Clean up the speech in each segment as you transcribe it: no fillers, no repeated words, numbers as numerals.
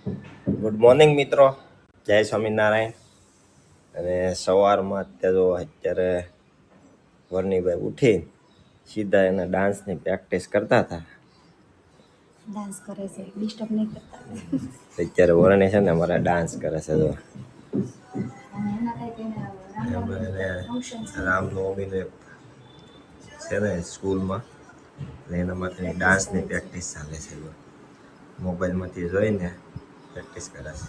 Good morning મિત્રો, જય સ્વામિનારાયણ. અને સવારમાં અત્યારે વર્ણિભાઈ ઉઠી સીધા એના ડાન્સની પ્રેક્ટિસ કરતા હતા. ડાન્સ કરે છે, ડિસ્ટર્બ નહીં કરતા. અત્યારે વર્ણિ છે ને અમારા ડાન્સ કરે છે. જો રામનવમીનું છે ને સ્કૂલમાં, એના માટેની ડાન્સની પ્રેક્ટિસ ચાલે છે. મોબાઈલમાંથી જોઈને પ્રેક્ટિસ કરે છે.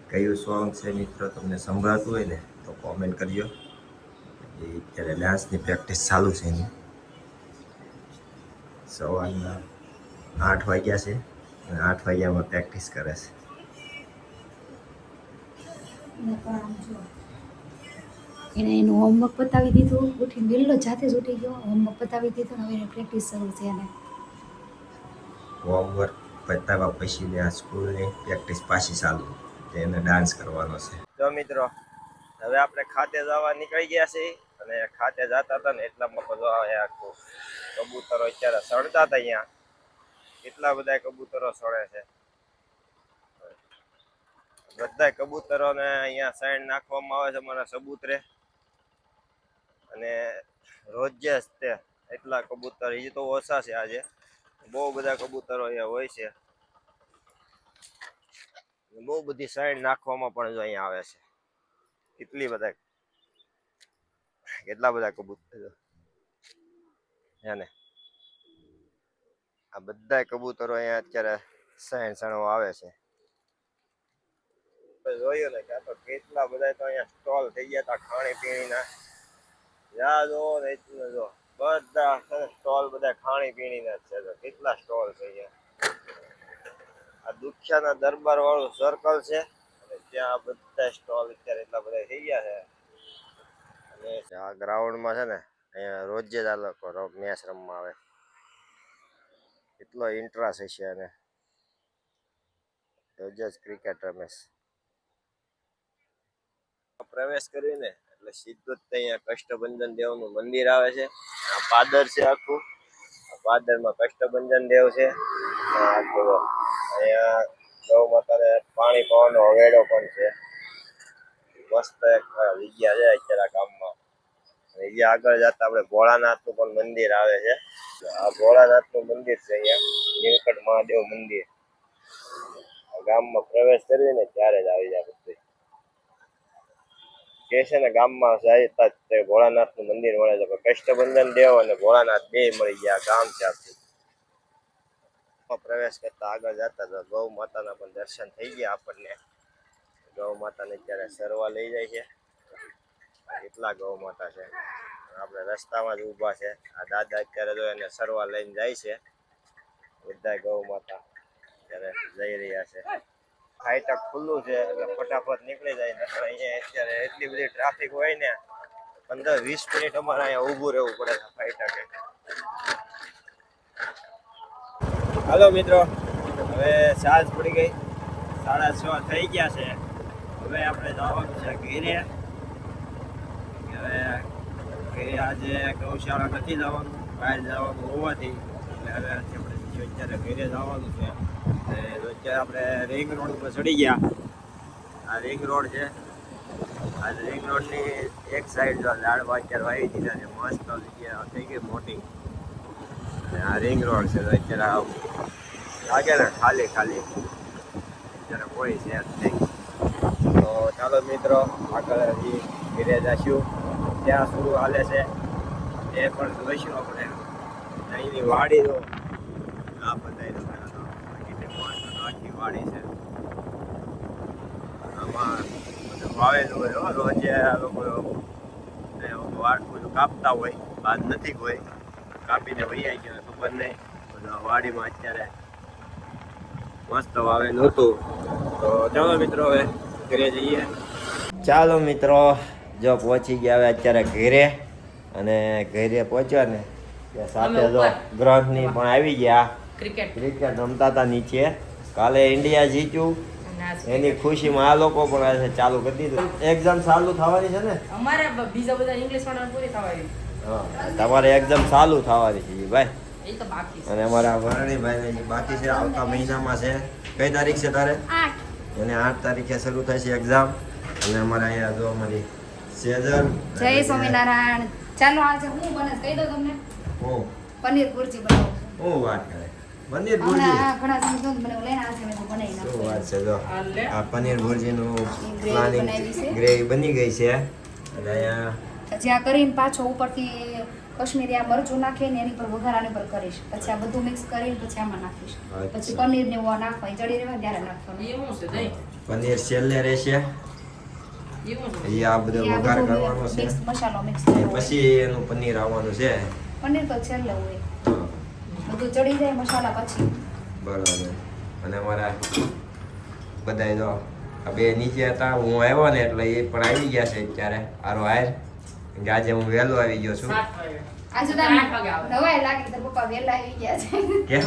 કયું સોંગ છે મિત્રો તમને સંભળાતું હોય ને તો કોમેન્ટ કરજો. અત્યારે ડાન્સની પ્રેક્ટિસ ચાલુ છે એની. સવારના 8 વાગ્યા છે અને 8 વાગ્યામાં પ્રેક્ટિસ કરે છે. એને એનું હોમવર્ક પતાવી દીધું, ઉઠીને વેલો જાતે જ ઉઠી ગયો, હોમવર્ક પતાવી દીધું ને હવે એને પ્રેક્ટિસ શરૂ છે. એને હોમવર્ક પતાવ્યા પછી આ સ્કૂલની પ્રેક્ટિસ પાછી ચાલુ, એને ડાન્સ કરવાનો છે. તો મિત્રો હવે આપણે ખાતે જવા નીકળી ગયા છીએ અને ખાતે જતા હતા ને એટલામાં આખું કબૂતરો અત્યારે સળતા હતા. અહીંયા કેટલા બધા કબૂતરો સળે છે. બધા કબૂતરોને અહીંયા સાઈડ નાખવામાં આવે છે મારા સબૂતરે. અને રોજે જ તે એટલા કબૂતર, એ તો ઓછા છે. આજે બહુ બધા કબૂતરો અહીંયા હોય છે. બહુ બધી સાઈડ નાખવામાં પણ જો અહીંયા આવે છે. કેટલા બધા કબૂતર ને આ બધા કબૂતરો અહીંયા અત્યારે સાઈડ સણવા આવે છે. જોયું ને કે તો કેટલા બધા તો અહીંયા સ્ટોલ થઈ ગયા હતા ખાણી પીણીના. યાદ હો ને એટલું જો બધા સ્ટોલ બધા ખાણી પીણીના જ છે. તો કેટલા સ્ટોલ છે અહીંયા. આ દુખ્યાના દરબાર વાળું સર્કલ છે અને ત્યાં બધા સ્ટોલ અત્યારે એટલા બધા થઈ ગયા છે. અને આ ગ્રાઉન્ડમાં છે ને અહીંયા રોજે જ આ લોકો મેચ રમવા આવે. એટલો ઇન્ટરેસ્ટ હશે અને રોજે જ ક્રિકેટ રમે છે. પ્રવેશ કરીને એટલે સીધું જ અહીંયા કષ્ટભંજન દેવનું મંદિર આવે છે. આ પાદર છે આખું. આ પાદરમાં કષ્ટભંજન દેવ છે. અહીંયા ગૌ માતાને પાણી પીવાનો હવેડો પણ છે. મસ્ત એક જગ્યા છે અત્યારે ગામમાં. અહીંયા આગળ જતા આપણે ભોળાનાથનું પણ મંદિર આવે છે. આ ભોળાનાથનું મંદિર છે અહીંયા, નીલકંઠ મહાદેવ મંદિર. ગામમાં પ્રવેશ કરીને ત્યારે જ આવી જાય બધું. કે છે ને ગામમાં જતા તે ભોળાનાથનું મંદિર મળે છે. કષ્ટભંજન દેવ અને ભોળાનાથ બે મળી ગયા ગામ છે આખું. પ્રવેશ કરતા આગળ જતા તો ગૌ માતાના પણ દર્શન થઈ ગયા આપણને. ગૌ માતાને અત્યારે સરવા લઈ જાય છે. કેટલા ગૌ માતા છે. આપણે રસ્તામાં જ ઊભા છે. આ દાદા અત્યારે જો એને સરવા લઈને જાય છે. બધા ગૌ માતા અત્યારે જઈ રહ્યા છે. ફાટક ખુલ્લું છે એટલે ફટાફટ નીકળી જાય. અહીંયા અત્યારે એટલી બધી ટ્રાફિક હોય ને 15-20 મિનિટ અમારે અહીંયા ઊભું રહેવું પડે છે ફાટકે. હાલો મિત્રો, હવે સાંજ પડી ગઈ, 6:30 થઈ ગયા છે. હવે આપણે જવાનું છે ઘેરે. હવે ઘેરે આજે ગૌશાળા નથી જવાનું, બહાર જવાનું હોવાથી એટલે હવે આપણે અત્યારે ઘેરે જવાનું છે. અત્યારે આપણે રિંગ રોડ ઉપર ચડી ગયા. આ રિંગ રોડ છે. આ રિંગ રોડની એક સાઈડ જો ઝાડવા અત્યારે વાવી દીધા છે. મસ્ત જગ્યા થઈ ગઈ મોટી. આ રિંગ રોડ છે. અત્યારે લાગે ને ખાલી અત્યારે કોઈ છે જ નહીં. તો ચાલો મિત્રો આગળ હજી ઘરે જઈશું. ત્યાં શું હાલે છે એ પણ જોઈશું આપણે. અહીંની વાડી તો આ બધા આખી વાડી છે. આમાં બધું વાવેલું હોય. રોજે આ લોકો બધું કાપતા હોય, બાદ નથી કોઈ કાપીને વૈયા ગયો ખબર નહીં. બધા વાડીમાં અત્યારે મસ્ત વાવેલું હતું. તો ચાલો મિત્રો હવે ઘરે જઈએ. ચાલો મિત્રો, જો પહોંચી ગયા હવે અત્યારે ઘરે. અને ઘરે પહોંચ્યા ને ત્યાં સાથે જો ગ્રંથની પણ આવી ગયા. ક્રિકેટ રમતા હતા નીચે. કાલે ઇન્ડિયા જીત્યું એની ખુશીમાં આ લોકો પણ આજે ચાલુ કરી દીધું. એક્ઝામ ચાલુ થવાની છે ને અમારે, બીજા બધા ઇંગ્લિશ વાળા પૂરી થવાની. હા, તમારે એક્ઝામ ચાલુ થવાની છે ભાઈ. એ તો બાકી છે. અને અમારા વરણીભાઈને જે બાકી છે આવતા મહિનામાં છે. કઈ તારીખ છે તારે? 8 એને 8 તારીખે શરૂ થાય છે એક્ઝામ. અને અમારે અહીંયા જો અમારી સેજલ. જય સ્વામિનારાયણ. ચાલો આજે હું બને કહી દઉં તમને હું પનીર ભુરજી બનાવું છું. હું વાત કરે પનીર ભુરજી. હમણાં ઘણા સમય થી મને લઈને આવે છે મેં તો બનાવી શું નાખું. વાત છે જો આ લે. આ પનીર ભુરજીનું ગ્રેવી પ્લાનિંગ બનાવી છે. ગ્રેવી બની ગઈ છે. અને અહીંયા પછી આ કરીને પાછો ઉપરથી કશ્મીરી આ મરચું નાખીને એની પર વઘારાની પર કરીશ. પછી આ બધું મિક્સ કરીને પછી આમાં નાખીશ. અચ્છા. પછી પનીર ને એવું નાખવા ચડી રહેવા ત્યારે નાખવાનું. એ શું છે દહીં? પનીર છેલ્લે રહેશે. એ શું છે? એ આ બધો એ આ વઘાર બધું કરવાનો છે. મિક્સ મસાલો મિક્સ અને કરવો. પછી એનું પનીર આવવાનું છે. પનીર તો છેલ્લે હોય. હા, બધું ચડી જાય મસાલા પછી. બરાબર. અને અમારા બધાય જો આ બે નીચે હતા, હું આવ્યો ને એટલે એ પણ આવી ગયા છે અત્યારે આરો આયર. કેમ કે આજે હું વહેલો આવી ગયો છું. 7 વાગે. આજે તો 8 વાગે આવે. નવાઈ લાગી તો પપ્પા વહેલા આવી ગયા છે. કેમ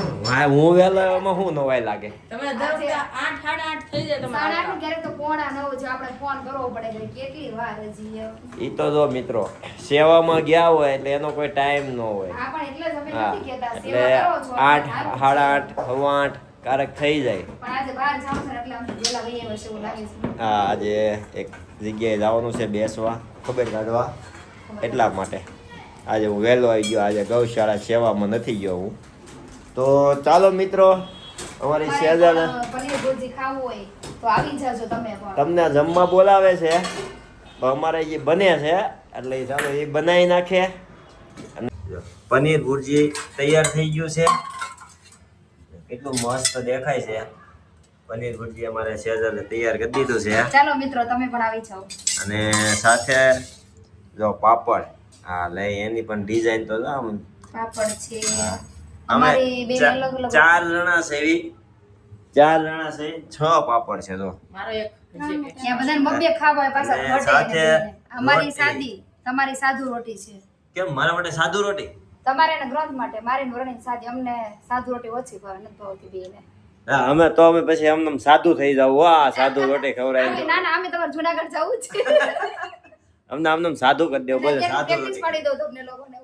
હું વહેલો એમાં શું નવાઈ લાગે? તમે દર વખતે 8 8:30 થઈ જાય તમારે. 8:30 ક્યારેક તો 8:45 જો આપણે ફોન કરવો પડે કે કેટલી વાર હજી એમ. એ તો જો મિત્રો સેવામાં ગયા હોય એટલે એનો કોઈ ટાઈમ ન હોય. હા પણ એટલે જ અમે હા નથી કહેતા એટલે સેવા કરો છો 8, 8:30, 8:15 ક્યારેક થઈ જાય. પણ આજે બહાર જાવ છે એટલે અમને વહેલા વહી આવ્યા છે એવું લાગે છે. હા આજે એક જગ્યાએ જવાનું છે બેસવા, ખબર કાઢવા, એટલા માટે આજે હું વહેલો આવી ગયો. આજે ગૌશાળા સેવામાં નથી ગયો હું. તો ચાલો મિત્રો, અમારી સેજલ પનીર ભુરજી ખાવું હોય તો આવી જાજો તમે પણ. તમને જમવા બોલાવે છે, તો અમારે જે બને છે એટલે ચાલો એ બનાવી નાખે. અને પનીર ભુરજી તૈયાર થઈ ગયું છે. કેટલું મસ્ત દેખાય છે. પનીર ભુરજી અમારે સેજલે તૈયાર કરી દીધું છે. ચાલો મિત્રો તમે પણ આવી જાઓ. અને સાથે જો પાપડ, હા લઈ એની પણ ડિઝાઇન તો જો આમ પાપડ છે. અમે અમારી બે અલગ અલગ 4 જણા છે, એવી 4 જણા છે, 6 પાપડ છે જો. મારો એક હજી એક. ત્યાં બધાને બબ્બે ખાવા હોય પાછા અને ઘટે સાથે ને બેને. અમારી રોટી. સાદી, તમારી સાદુ રોટી છે. કેમ મારા માટે સાદુ રોટી? તમારે ને ગ્રંથ માટે, મારી ને વરણી સાદી. અમને સાદુ રોટી ઓછી ભાવે નથી ભાવતી બેને. હા અમે પછી આમ સાદુ થઈ જાવ. વાહ સાદુ રોટી ખવડાવી દો. ના ના અમે તમારે જુનાગઢ જવું છે. અમને આમ સાદુ કરી દેવું બોલે સાદુ પ્રેક્ટિસ રોટી. પાડી દો તમને લોકોને.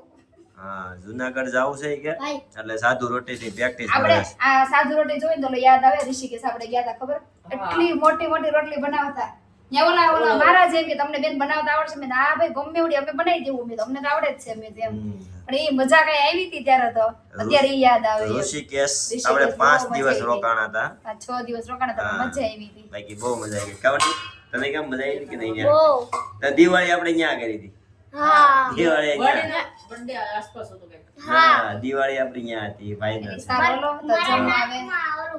હા જુનાગઢ જાવું છે કે એટલે સાદુ રોટી થી પ્રેક્ટિસ આપણે કરે છે. આ સાદુ રોટી જોઈ ને તો યાદ આવે ઋષિકેશ આપણે ગયા હતા ખબર? એટલી મોટી મોટી રોટલી બનાવતા. ત્યાં ઓલા મારા જેમ કે તમને બેન બનાવતા આવડશે? મેં હા ભાઈ ગમે એવડી અમે બનાવી દેવું. મેં અમને તો આવડે જ છે. મેં તેમ પણ એ મજા કઈ આવી હતી ત્યારે તો અત્યારે ઈ યાદ આવે. ઋષિકેશ આપણે 5 દિવસ રોકાણા હતા. 6 દિવસ રોકાણા હતા. હા. મજા આવી હતી. બાકી બહુ મજા આવી ગઈ. કાવડી તને કેમ મજા આવી કે નહીં? યાર તો દિવાળી આપણે ન્યા કરી હતી. દિવાળી ન્યા. બર્થડે આસપાસ હતો કંઈક. હા દિવાળી આપણી ન્યા હતી ફાઇનલ. સારું લો તો જમવા આવે.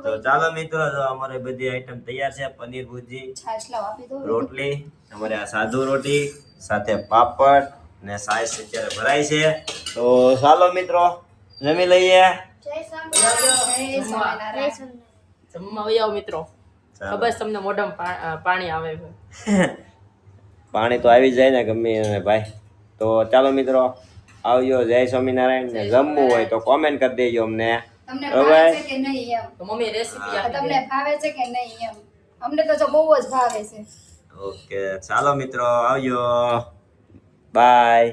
તો ચાલો મિત્રો, જો અમારે બધી આઈટમ તૈયાર છે. પનીર ભુરજી, છાશ લાવ આપી દો. રોટલી, અમારે આ સાદુ રોટી સાથે પાપડ ને સાઈઝ અત્યારે ભરાય છે. તો ચાલો મિત્રો જમી લઈએ. જય સ્વામિનારાયણ. જમવા વહી આવો મિત્રો. ચાલો. ખબર છે તમને મોઢામાં પાણી આવે છે. પાણી તો આવી જાય ને ગમે એને ભાઈ. તો ચાલો મિત્રો આવજો. જય સ્વામિનારાયણ. ને જમવું હોય તો કોમેન્ટ કરી દેજો અમને. તમને હવે ભાવે છે કે નહીં એમ? તો મમ્મી રેસીપી આપી તમને ભાવે છે કે નહીં એમ? અમને તો જો બહુ જ ભાવે છે. ઓકે ચાલો મિત્રો આવજો. બાય.